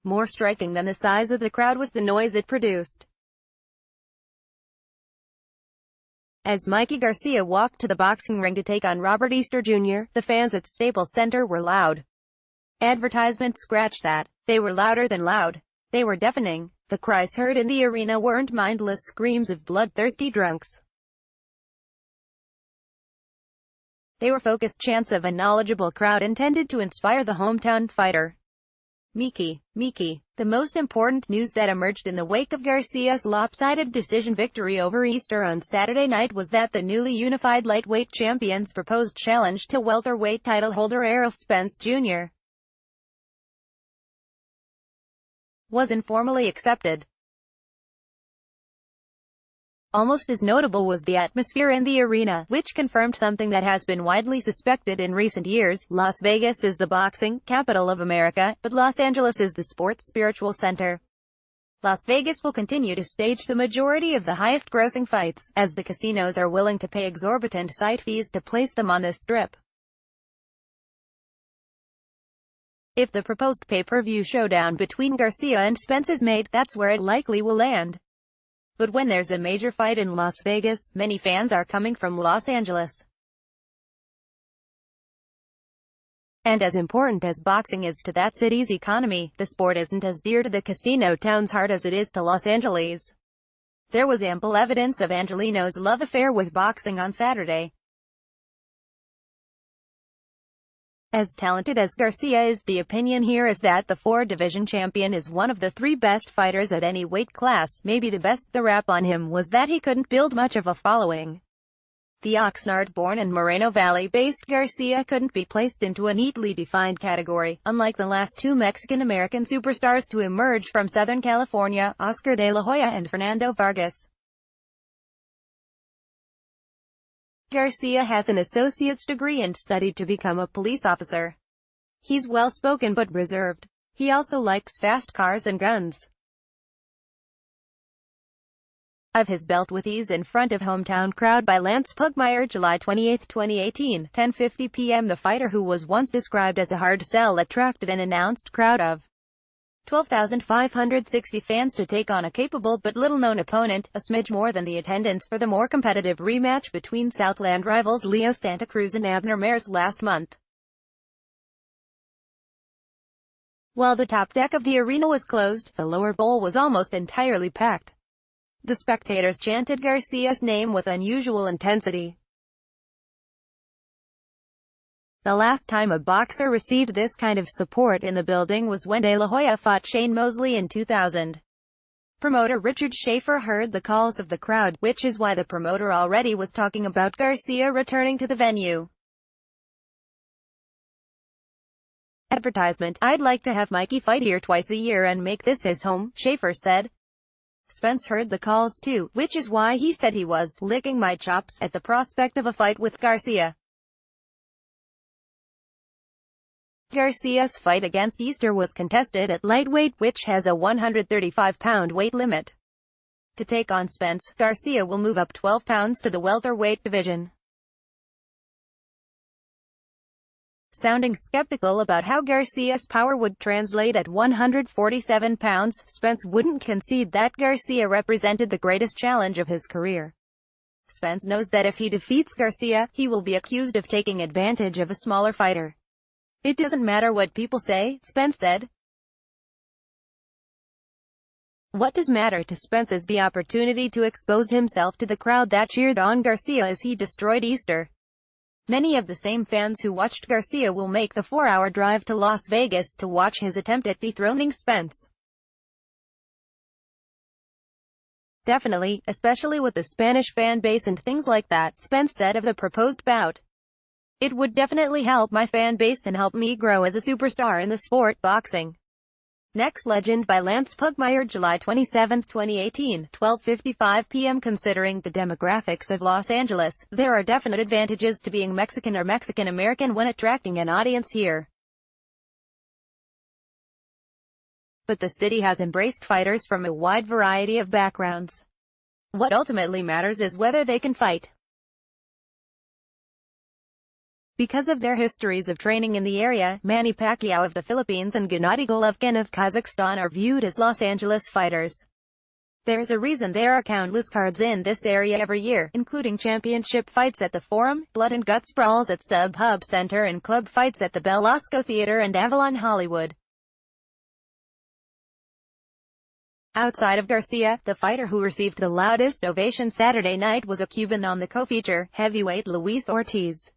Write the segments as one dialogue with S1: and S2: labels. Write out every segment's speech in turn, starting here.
S1: More striking than the size of the crowd was the noise it produced. As Mikey Garcia walked to the boxing ring to take on Robert Easter Jr., the fans at Staples Center were loud. Advertisement scratch that. They were louder than loud. They were deafening. The cries heard in the arena weren't mindless screams of bloodthirsty drunks. They were focused chants of a knowledgeable crowd intended to inspire the hometown fighter. Miki. The most important news that emerged in the wake of Garcia's lopsided decision victory over Easter on Saturday night was that the newly unified lightweight champion's proposed challenge to welterweight title holder Errol Spence Jr. was informally accepted. Almost as notable was the atmosphere in the arena, which confirmed something that has been widely suspected in recent years. Las Vegas is the boxing capital of America, but Los Angeles is the sports spiritual center. Las Vegas will continue to stage the majority of the highest-grossing fights, as the casinos are willing to pay exorbitant site fees to place them on the Strip. If the proposed pay-per-view showdown between Garcia and Spence is made, that's where it likely will land. But when there's a major fight in Las Vegas, many fans are coming from Los Angeles. And as important as boxing is to that city's economy, the sport isn't as dear to the casino town's heart as it is to Los Angeles. There was ample evidence of Angelino's love affair with boxing on Saturday. As talented as Garcia is, the opinion here is that the four-division champion is one of the three best fighters at any weight class, maybe the best. The rap on him was that he couldn't build much of a following. The Oxnard-born and Moreno Valley-based Garcia couldn't be placed into a neatly defined category, unlike the last two Mexican-American superstars to emerge from Southern California, Oscar de la Hoya and Fernando Vargas. Garcia has an associate's degree and studied to become a police officer. He's well-spoken but reserved. He also likes fast cars and guns. Of his belt with ease in front of hometown crowd by Lance Pugmire, July 28, 2018, 10:50 p.m. The fighter, who was once described as a hard sell, attracted an announced crowd of 12,560 fans to take on a capable but little-known opponent, a smidge more than the attendance for the more competitive rematch between Southland rivals Leo Santa Cruz and Abner Mares last month. While the top deck of the arena was closed, the lower bowl was almost entirely packed. The spectators chanted Garcia's name with unusual intensity. The last time a boxer received this kind of support in the building was when De La Hoya fought Shane Mosley in 2000. Promoter Richard Schaefer heard the calls of the crowd, which is why the promoter already was talking about Garcia returning to the venue. Advertisement: I'd like to have Mikey fight here twice a year and make this his home, Schaefer said. Spence heard the calls too, which is why he said he was licking my chops at the prospect of a fight with Garcia. Garcia's fight against Easter was contested at lightweight, which has a 135-pound weight limit. To take on Spence, Garcia will move up 12 pounds to the welterweight division. Sounding skeptical about how Garcia's power would translate at 147 pounds, Spence wouldn't concede that Garcia represented the greatest challenge of his career. Spence knows that if he defeats Garcia, he will be accused of taking advantage of a smaller fighter. It doesn't matter what people say, Spence said. What does matter to Spence is the opportunity to expose himself to the crowd that cheered on Garcia as he destroyed Easter. Many of the same fans who watched Garcia will make the 4-hour drive to Las Vegas to watch his attempt at dethroning Spence. Definitely, especially with the Spanish fan base and things like that, Spence said of the proposed bout. It would definitely help my fan base and help me grow as a superstar in the sport, boxing. Next Legend by Lance Pugmire, July 27, 2018, 12:55 p.m. Considering the demographics of Los Angeles, there are definite advantages to being Mexican or Mexican American when attracting an audience here. But the city has embraced fighters from a wide variety of backgrounds. What ultimately matters is whether they can fight. Because of their histories of training in the area, Manny Pacquiao of the Philippines and Gennady Golovkin of Kazakhstan are viewed as Los Angeles fighters. There's a reason there are countless cards in this area every year, including championship fights at the Forum, blood and guts brawls at StubHub Center and club fights at the Belasco Theater and Avalon Hollywood. Outside of Garcia, the fighter who received the loudest ovation Saturday night was a Cuban on the co-feature, heavyweight Luis Ortiz.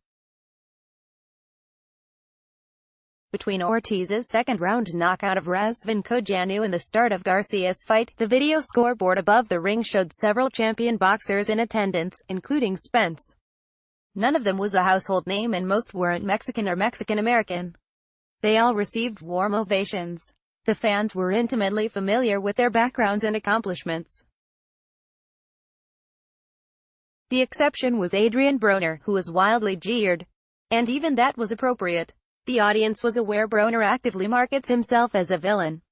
S1: Between Ortiz's second-round knockout of Razvan Cojanu and the start of Garcia's fight, the video scoreboard above the ring showed several champion boxers in attendance, including Spence. None of them was a household name and most weren't Mexican or Mexican-American. They all received warm ovations. The fans were intimately familiar with their backgrounds and accomplishments. The exception was Adrian Broner, who was wildly jeered. And even that was appropriate. The audience was aware Broner actively markets himself as a villain.